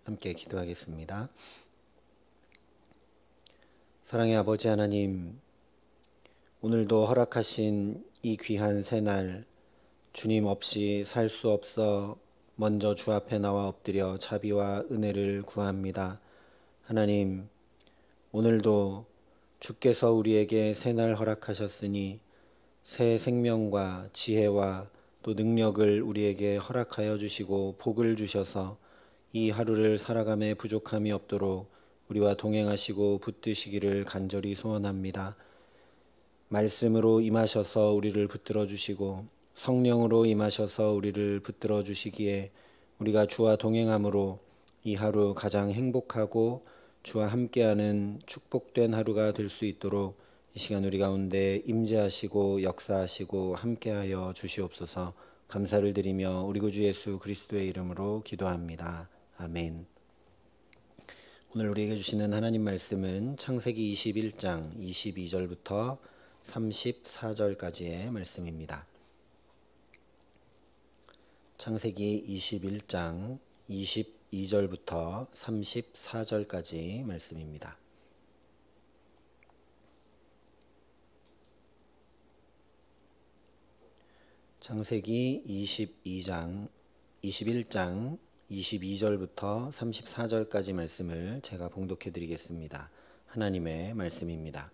함께 기도하겠습니다. 사랑의 아버지 하나님, 오늘도 허락하신 이 귀한 새날, 주님 없이 살 수 없어 먼저 주 앞에 나와 엎드려 자비와 은혜를 구합니다. 하나님, 오늘도 주께서 우리에게 새날 허락하셨으니 새 생명과 지혜와 또 능력을 우리에게 허락하여 주시고 복을 주셔서 이 하루를 살아감에 부족함이 없도록 우리와 동행하시고 붙드시기를 간절히 소원합니다. 말씀으로 임하셔서 우리를 붙들어 주시고 성령으로 임하셔서 우리를 붙들어 주시기에 우리가 주와 동행함으로 이 하루 가장 행복하고 주와 함께하는 축복된 하루가 될 수 있도록 이 시간 우리 가운데 임재하시고 역사하시고 함께하여 주시옵소서. 감사를 드리며 우리 구주 예수 그리스도의 이름으로 기도합니다. 아멘. 오늘 우리에게 주시는 하나님 말씀은 창세기 21장 22절부터 34절까지의 말씀입니다. 창세기 21장 22절부터 34절까지 말씀입니다. 창세기 21장 22절부터 34절까지 말씀을 제가 봉독해 드리겠습니다. 하나님의 말씀입니다.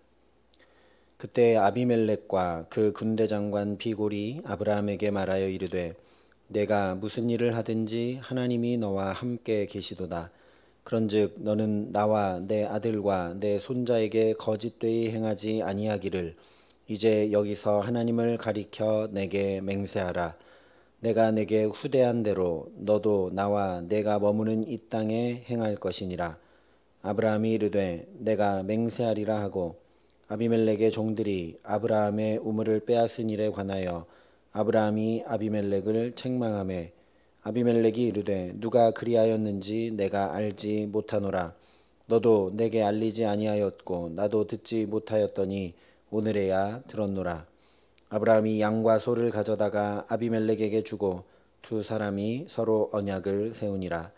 그때 아비멜렉과 그 군대 장관 비골이 아브라함에게 말하여 이르되 내가 무슨 일을 하든지 하나님이 너와 함께 계시도다. 그런즉 너는 나와 내 아들과 내 손자에게 거짓되이 행하지 아니하기를 이제 여기서 하나님을 가리켜 내게 맹세하라. 내가 내게 후대한 대로 너도 나와 내가 머무는 이 땅에 행할 것이니라. 아브라함이 이르되 내가 맹세하리라 하고 아비멜렉의 종들이 아브라함의 우물을 빼앗은 일에 관하여 아브라함이 아비멜렉을 책망하매 아비멜렉이 이르되 누가 그리하였는지 내가 알지 못하노라. 너도 내게 알리지 아니하였고 나도 듣지 못하였더니 오늘에야 들었노라. 아브라함이 양과 소를 가져다가 아비멜렉에게 주고 두 사람이 서로 언약을 세우니라.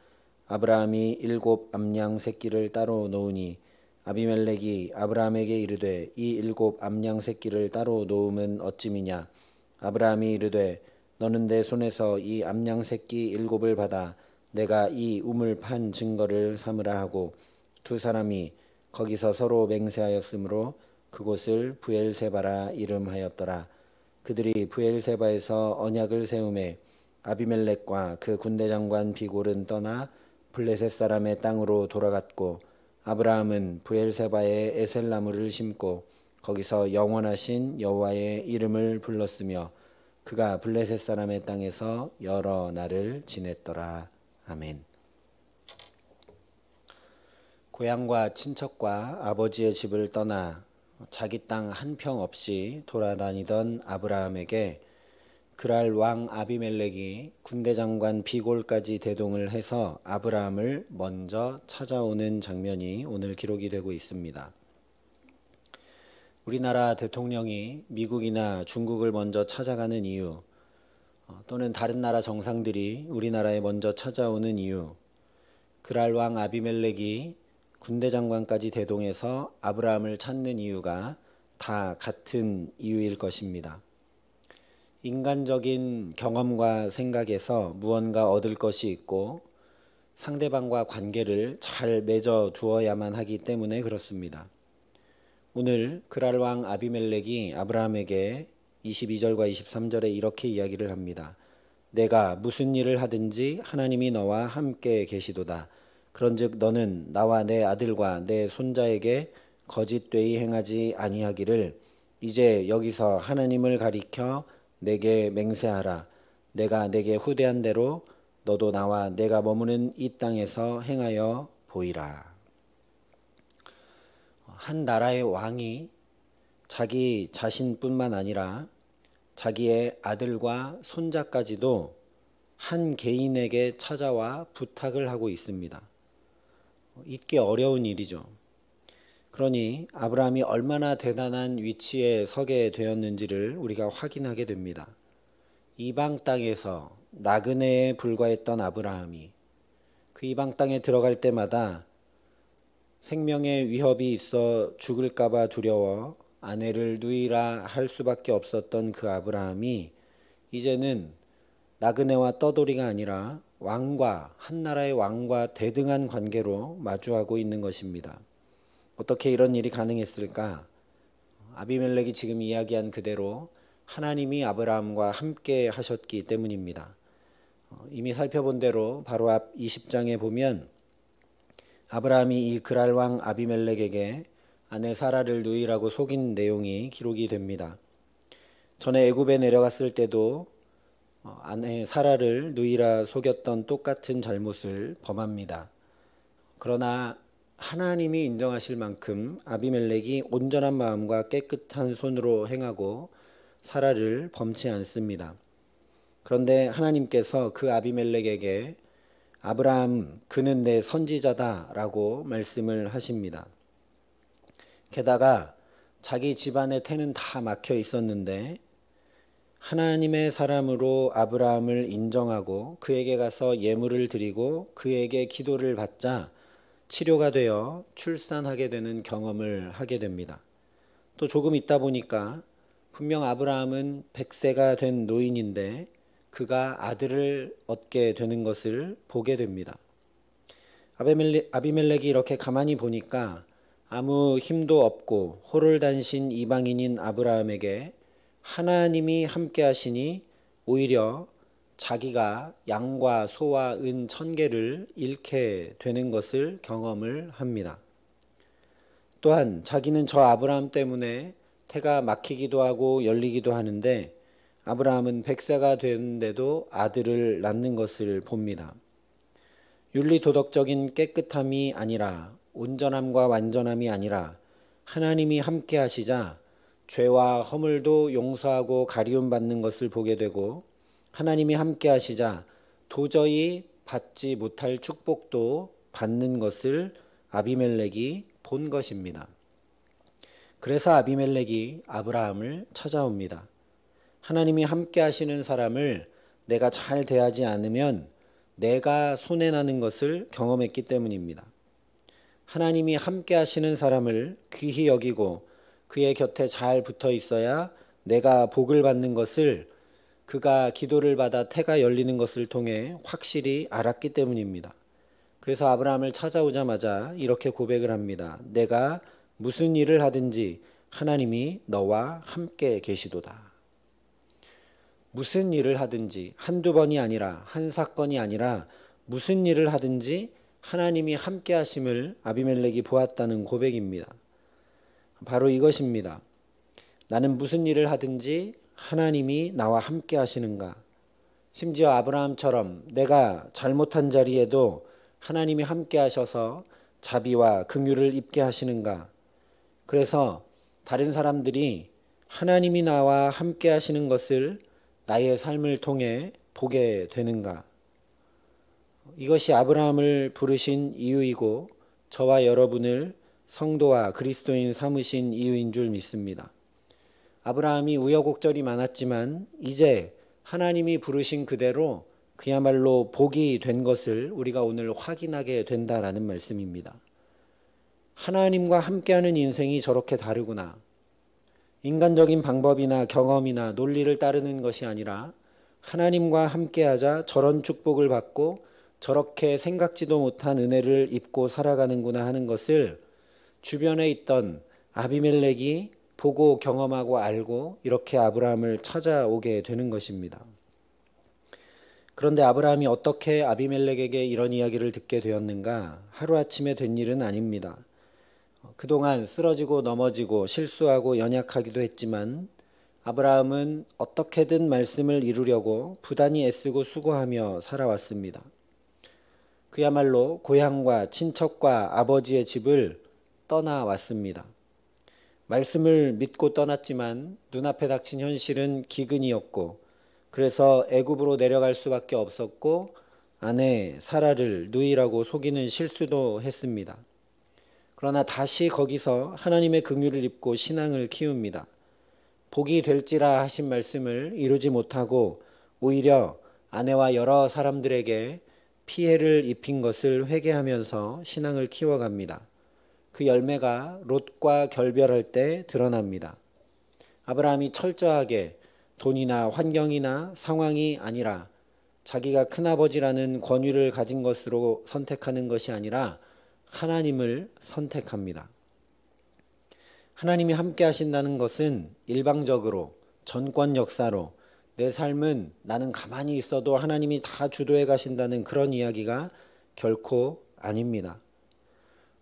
아브라함이 7 암양 새끼를 따로 놓으니 아비멜렉이 아브라함에게 이르되 이 7 암양 새끼를 따로 놓음은 어찌미냐. 아브라함이 이르되 너는 내 손에서 이 암양 새끼 7을 받아 내가 이 우물 판 증거를 삼으라 하고 두 사람이 거기서 서로 맹세하였으므로 그곳을 브엘세바라 이름하였더라. 그들이 브엘세바에서 언약을 세우매 아비멜렉과 그 군대 장관 비골은 떠나 블레셋 사람의 땅으로 돌아갔고 아브라함은 브엘세바에 에셀나무를 심고 거기서 영원하신 여호와의 이름을 불렀으며 그가 블레셋 사람의 땅에서 여러 날을 지냈더라. 아멘. 고향과 친척과 아버지의 집을 떠나 자기 땅 한 평 없이 돌아다니던 아브라함에게 그랄 왕 아비멜렉이 군대 장관 비골까지 대동을 해서 아브라함을 먼저 찾아오는 장면이 오늘 기록이 되고 있습니다. 우리나라 대통령이 미국이나 중국을 먼저 찾아가는 이유, 또는 다른 나라 정상들이 우리나라에 먼저 찾아오는 이유, 그랄 왕 아비멜렉이 군대 장관까지 대동해서 아브라함을 찾는 이유가 다 같은 이유일 것입니다. 인간적인 경험과 생각에서 무언가 얻을 것이 있고 상대방과 관계를 잘 맺어 두어야만 하기 때문에 그렇습니다. 오늘 그랄 왕 아비멜렉이 아브라함에게 22절과 23절에 이렇게 이야기를 합니다. 내가 무슨 일을 하든지 하나님이 너와 함께 계시도다. 그런즉 너는 나와 내 아들과 내 손자에게 거짓되이 행하지 아니하기를 이제 여기서 하나님을 가리켜 내게 맹세하라. 내가 내게 후대한 대로 너도 나와 내가 머무는 이 땅에서 행하여 보이라. 한 나라의 왕이 자기 자신뿐만 아니라 자기의 아들과 손자까지도 한 개인에게 찾아와 부탁을 하고 있습니다. 잊기 어려운 일이죠. 그러니 아브라함이 얼마나 대단한 위치에 서게 되었는지를 우리가 확인하게 됩니다. 이방 땅에서 나그네에 불과했던 아브라함이 그 이방 땅에 들어갈 때마다 생명의 위협이 있어 죽을까봐 두려워 아내를 누이라 할 수밖에 없었던 그 아브라함이 이제는 나그네와 떠돌이가 아니라 왕과, 한 나라의 왕과 대등한 관계로 마주하고 있는 것입니다. 어떻게 이런 일이 가능했을까? 아비멜렉이 지금 이야기한 그대로 하나님이 아브라함과 함께 하셨기 때문입니다. 이미 살펴본 대로 바로 앞 20장에 보면 아브라함이 이 그랄 왕 아비멜렉에게 아내 사라를 누이라고 속인 내용이 기록이 됩니다. 전에 애굽에 내려갔을 때도 아내 사라를 누이라 속였던 똑같은 잘못을 범합니다. 그러나 하나님이 인정하실 만큼 아비멜렉이 온전한 마음과 깨끗한 손으로 행하고 사라를 범치 않습니다. 그런데 하나님께서 그 아비멜렉에게 아브라함 그는 내 선지자다라고 말씀을 하십니다. 게다가 자기 집안의 태는 다 막혀 있었는데 하나님의 사람으로 아브라함을 인정하고 그에게 가서 예물을 드리고 그에게 기도를 받자 치료가 되어 출산하게 되는 경험을 하게 됩니다. 또 조금 있다 보니까 분명 아브라함은 100세가 된 노인인데 그가 아들을 얻게 되는 것을 보게 됩니다. 아비멜렉이 이렇게 가만히 보니까 아무 힘도 없고 호롤단신 이방인인 아브라함에게 하나님이 함께 하시니 오히려 자기가 양과 소와 은 1000개를 잃게 되는 것을 경험을 합니다. 또한 자기는 저 아브라함 때문에 태가 막히기도 하고 열리기도 하는데 아브라함은 100세가 되는데도 아들을 낳는 것을 봅니다. 윤리도덕적인 깨끗함이 아니라 온전함과 완전함이 아니라 하나님이 함께 하시자 죄와 허물도 용서하고 가리움 받는 것을 보게 되고 하나님이 함께 하시자 도저히 받지 못할 축복도 받는 것을 아비멜렉이 본 것입니다. 그래서 아비멜렉이 아브라함을 찾아옵니다. 하나님이 함께 하시는 사람을 내가 잘 대하지 않으면 내가 손해나는 것을 경험했기 때문입니다. 하나님이 함께 하시는 사람을 귀히 여기고 그의 곁에 잘 붙어 있어야 내가 복을 받는 것을 그가 기도를 받아 태가 열리는 것을 통해 확실히 알았기 때문입니다. 그래서 아브라함을 찾아오자마자 이렇게 고백을 합니다. 내가 무슨 일을 하든지 하나님이 너와 함께 계시도다. 무슨 일을 하든지 한두 번이 아니라 한 사건이 아니라 무슨 일을 하든지 하나님이 함께 하심을 아비멜렉이 보았다는 고백입니다. 바로 이것입니다. 나는 무슨 일을 하든지 하나님이 나와 함께 하시는가. 심지어 아브라함처럼 내가 잘못한 자리에도 하나님이 함께 하셔서 자비와 긍휼을 입게 하시는가. 그래서 다른 사람들이 하나님이 나와 함께 하시는 것을 나의 삶을 통해 보게 되는가. 이것이 아브라함을 부르신 이유이고 저와 여러분을 성도와 그리스도인 삼으신 이유인 줄 믿습니다. 아브라함이 우여곡절이 많았지만 이제 하나님이 부르신 그대로 그야말로 복이 된 것을 우리가 오늘 확인하게 된다라는 말씀입니다. 하나님과 함께하는 인생이 저렇게 다르구나. 인간적인 방법이나 경험이나 논리를 따르는 것이 아니라 하나님과 함께하자 저런 축복을 받고 저렇게 생각지도 못한 은혜를 입고 살아가는구나 하는 것을 주변에 있던 아비멜렉이 보고 경험하고 알고 이렇게 아브라함을 찾아오게 되는 것입니다. 그런데 아브라함이 어떻게 아비멜렉에게 이런 이야기를 듣게 되었는가? 하루아침에 된 일은 아닙니다. 그동안 쓰러지고 넘어지고 실수하고 연약하기도 했지만 아브라함은 어떻게든 말씀을 이루려고 부단히 애쓰고 수고하며 살아왔습니다. 그야말로 고향과 친척과 아버지의 집을 떠나왔습니다. 말씀을 믿고 떠났지만 눈앞에 닥친 현실은 기근이었고 그래서 애굽으로 내려갈 수밖에 없었고 아내 사라를 누이라고 속이는 실수도 했습니다. 그러나 다시 거기서 하나님의 긍휼을 입고 신앙을 키웁니다. 복이 될지라 하신 말씀을 이루지 못하고 오히려 아내와 여러 사람들에게 피해를 입힌 것을 회개하면서 신앙을 키워갑니다. 그 열매가 롯과 결별할 때 드러납니다. 아브라함이 철저하게 돈이나 환경이나 상황이 아니라 자기가 큰아버지라는 권위를 가진 것으로 선택하는 것이 아니라 하나님을 선택합니다. 하나님이 함께 하신다는 것은 일방적으로 전권 역사로 내 삶은 나는 가만히 있어도 하나님이 다 주도해 가신다는 그런 이야기가 결코 아닙니다.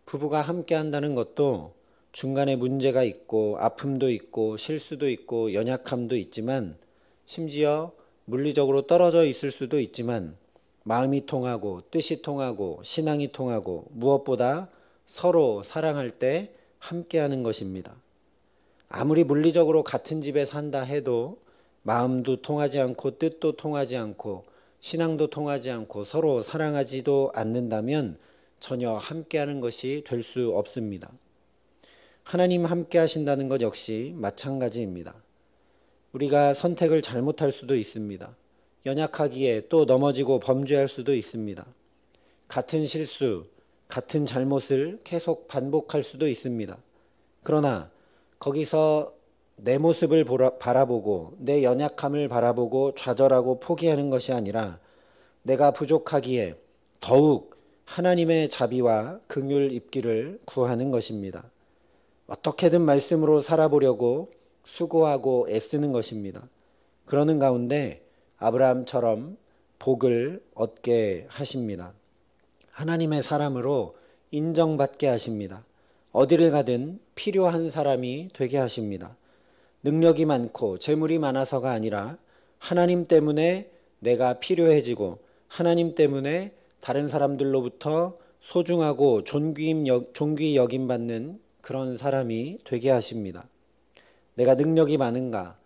부부가 함께 한다는 것도 중간에 문제가 있고 아픔도 있고 실수도 있고 연약함도 있지만 심지어 물리적으로 떨어져 있을 수도 있지만 마음이 통하고 뜻이 통하고 신앙이 통하고 무엇보다 서로 사랑할 때 함께하는 것입니다. 아무리 물리적으로 같은 집에 산다 해도 마음도 통하지 않고 뜻도 통하지 않고 신앙도 통하지 않고 서로 사랑하지도 않는다면 전혀 함께하는 것이 될 수 없습니다. 하나님 함께 하신다는 것 역시 마찬가지입니다. 우리가 선택을 잘못할 수도 있습니다. 연약하기에 또 넘어지고 범죄할 수도 있습니다. 같은 실수, 같은 잘못을 계속 반복할 수도 있습니다. 그러나 거기서 내 모습을 바라보고 내 연약함을 바라보고 좌절하고 포기하는 것이 아니라 내가 부족하기에 더욱 하나님의 자비와 긍휼 입기를 구하는 것입니다. 어떻게든 말씀으로 살아보려고 수고하고 애쓰는 것입니다. 그러는 가운데 아브라함처럼 복을 얻게 하십니다. 하나님의 사람으로 인정받게 하십니다. 어디를 가든 필요한 사람이 되게 하십니다. 능력이 많고 재물이 많아서가 아니라 하나님 때문에 내가 필요해지고 하나님 때문에 다른 사람들로부터 소중하고 존귀 여김받는 그런 사람이 되게 하십니다. 내가 능력이 많은가?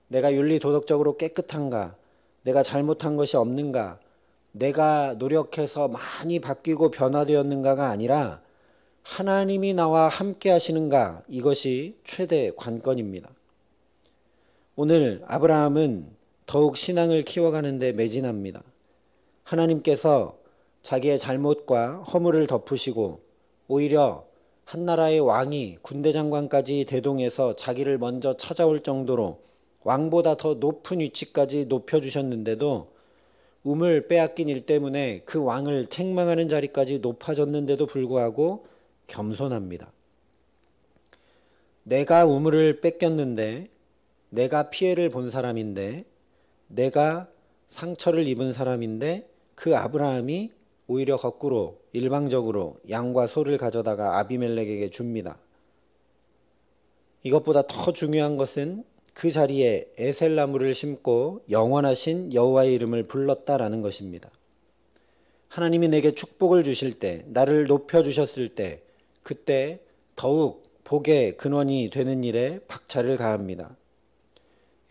내가 윤리 도덕적으로 깨끗한가? 내가 잘못한 것이 없는가? 내가 노력해서 많이 바뀌고 변화되었는가가 아니라 하나님이 나와 함께 하시는가? 이것이 최대 관건입니다. 오늘 아브라함은 더욱 신앙을 키워가는 데 매진합니다. 하나님께서 자기의 잘못과 허물을 덮으시고 오히려 한나라의 왕이 군대장관까지 대동해서 자기를 먼저 찾아올 정도로 왕보다 더 높은 위치까지 높여주셨는데도 우물 빼앗긴 일 때문에 그 왕을 책망하는 자리까지 높아졌는데도 불구하고 겸손합니다. 내가 우물을 뺏겼는데 내가 피해를 본 사람인데 내가 상처를 입은 사람인데 그 아브라함이 오히려 거꾸로 일방적으로 양과 소를 가져다가 아비멜렉에게 줍니다. 이것보다 더 중요한 것은 그 자리에 에셀나무를 심고 영원하신 여호와의 이름을 불렀다라는 것입니다. 하나님이 내게 축복을 주실 때, 나를 높여주셨을 때 그때 더욱 복의 근원이 되는 일에 박차를 가합니다.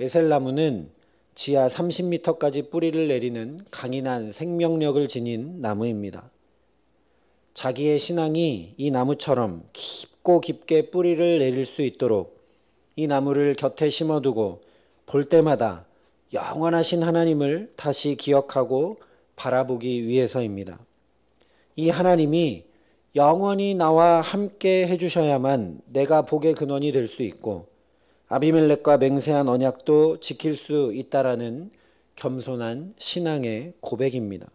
에셀나무는 지하 30m까지 뿌리를 내리는 강인한 생명력을 지닌 나무입니다. 자기의 신앙이 이 나무처럼 깊고 깊게 뿌리를 내릴 수 있도록 이 나무를 곁에 심어두고 볼 때마다 영원하신 하나님을 다시 기억하고 바라보기 위해서입니다. 이 하나님이 영원히 나와 함께 해주셔야만 내가 복의 근원이 될 수 있고 아비멜렉과 맹세한 언약도 지킬 수 있다라는 겸손한 신앙의 고백입니다.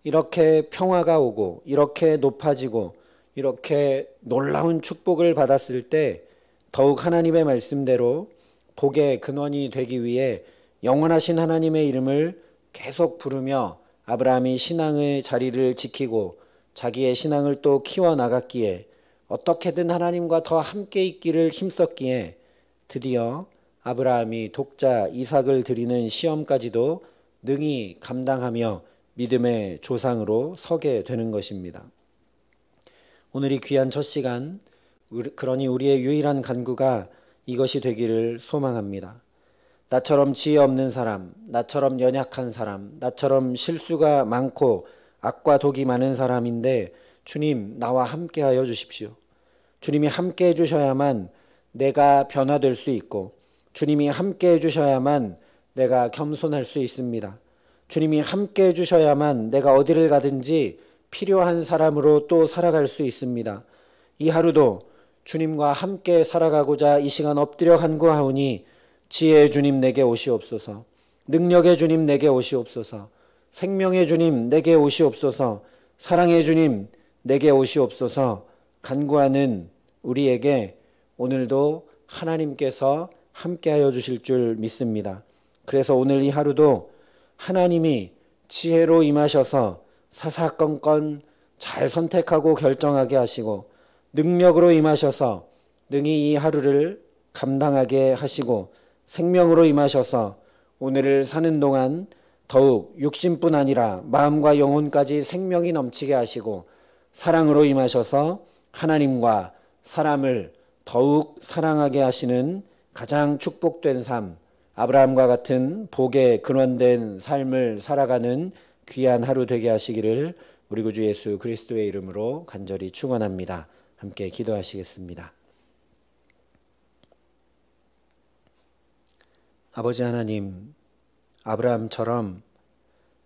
이렇게 평화가 오고 이렇게 높아지고 이렇게 놀라운 축복을 받았을 때 더욱 하나님의 말씀대로 복의 근원이 되기 위해 영원하신 하나님의 이름을 계속 부르며 아브라함이 신앙의 자리를 지키고 자기의 신앙을 또 키워나갔기에 어떻게든 하나님과 더 함께 있기를 힘썼기에 드디어 아브라함이 독자 이삭을 드리는 시험까지도 능히 감당하며 믿음의 조상으로 서게 되는 것입니다. 오늘 이 귀한 첫 시간, 그러니 우리의 유일한 간구가 이것이 되기를 소망합니다. 나처럼 지혜 없는 사람, 나처럼 연약한 사람, 나처럼 실수가 많고 악과 독이 많은 사람인데 주님 나와 함께 하여 주십시오. 주님이 함께 해주셔야만 내가 변화될 수 있고 주님이 함께 해주셔야만 내가 겸손할 수 있습니다. 주님이 함께 해주셔야만 내가 어디를 가든지 필요한 사람으로 또 살아갈 수 있습니다. 이 하루도 주님과 함께 살아가고자 이 시간 엎드려 간구하오니 지혜의 주님 내게 오시옵소서, 능력의 주님 내게 오시옵소서, 생명의 주님 내게 오시옵소서, 사랑의 주님 내게 오시옵소서 간구하는 우리에게 오늘도 하나님께서 함께하여 주실 줄 믿습니다. 그래서 오늘 이 하루도 하나님이 지혜로 임하셔서 사사건건 잘 선택하고 결정하게 하시고 능력으로 임하셔서 능히 이 하루를 감당하게 하시고 생명으로 임하셔서 오늘을 사는 동안 더욱 육신뿐 아니라 마음과 영혼까지 생명이 넘치게 하시고 사랑으로 임하셔서 하나님과 사람을 더욱 사랑하게 하시는 가장 축복된 삶, 아브라함과 같은 복에 근원된 삶을 살아가는 귀한 하루 되게 하시기를 우리 구주 예수 그리스도의 이름으로 간절히 축원합니다. 함께 기도하시겠습니다. 아버지 하나님, 아브라함처럼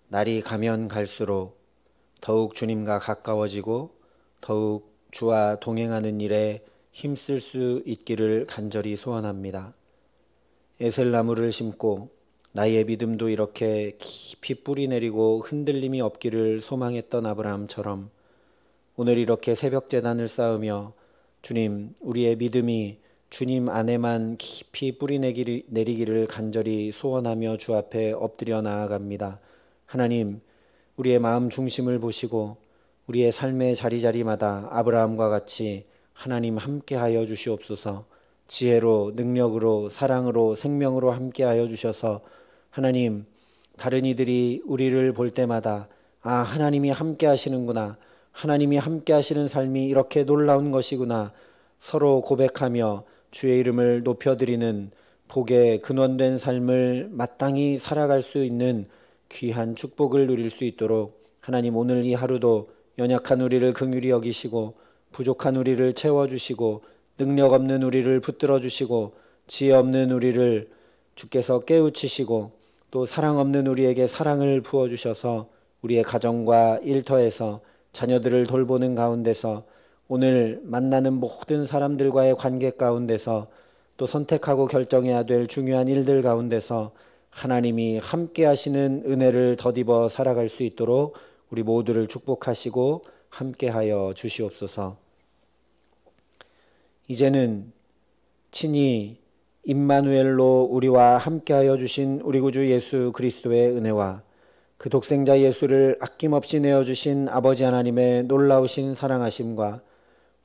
날이 가면 갈수록 더욱 주님과 가까워지고 더욱 주와 동행하는 일에 힘쓸 수 있기를 간절히 소원합니다. 에셀나무를 심고 나의 믿음도 이렇게 깊이 뿌리 내리고 흔들림이 없기를 소망했던 아브라함처럼 오늘 이렇게 새벽 제단을 쌓으며 주님, 우리의 믿음이 주님 안에만 깊이 뿌리 내리기를 간절히 소원하며 주 앞에 엎드려 나아갑니다. 하나님, 우리의 마음 중심을 보시고 우리의 삶의 자리자리마다 아브라함과 같이 하나님 함께하여 주시옵소서. 지혜로, 능력으로, 사랑으로, 생명으로 함께하여 주셔서 하나님, 다른 이들이 우리를 볼 때마다 아, 하나님이 함께하시는구나, 하나님이 함께하시는 삶이 이렇게 놀라운 것이구나 서로 고백하며 주의 이름을 높여드리는 복의 근원된 삶을 마땅히 살아갈 수 있는 귀한 축복을 누릴 수 있도록 하나님, 오늘 이 하루도 연약한 우리를 긍휼히 여기시고 부족한 우리를 채워주시고 능력 없는 우리를 붙들어 주시고 지혜 없는 우리를 주께서 깨우치시고 또 사랑 없는 우리에게 사랑을 부어주셔서 우리의 가정과 일터에서 자녀들을 돌보는 가운데서 오늘 만나는 모든 사람들과의 관계 가운데서 또 선택하고 결정해야 될 중요한 일들 가운데서 하나님이 함께 하시는 은혜를 덧입어 살아갈 수 있도록 우리 모두를 축복하시고 함께하여 주시옵소서. 이제는 친히 임마누엘로 우리와 함께하여 주신 우리 구주 예수 그리스도의 은혜와 그 독생자 예수를 아낌없이 내어주신 아버지 하나님의 놀라우신 사랑하심과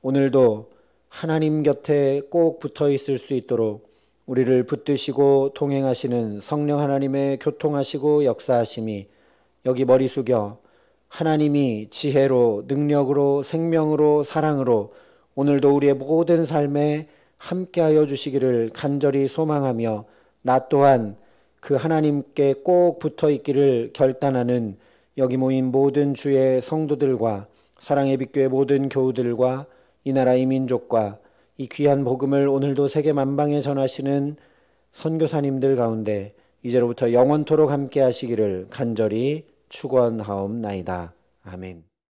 오늘도 하나님 곁에 꼭 붙어 있을 수 있도록 우리를 붙드시고 동행하시는 성령 하나님의 교통하시고 역사하심이 여기 머리 숙여 하나님이 지혜로, 능력으로, 생명으로, 사랑으로 오늘도 우리의 모든 삶에 함께하여 주시기를 간절히 소망하며 나 또한 그 하나님께 꼭 붙어 있기를 결단하는 여기 모인 모든 주의 성도들과 사랑의 빛교회 모든 교우들과 이 나라 이 민족과 이 귀한 복음을 오늘도 세계 만방에 전하시는 선교사님들 가운데 이제로부터 영원토록 함께 하시기를 간절히 축원하옵나이다. 아멘.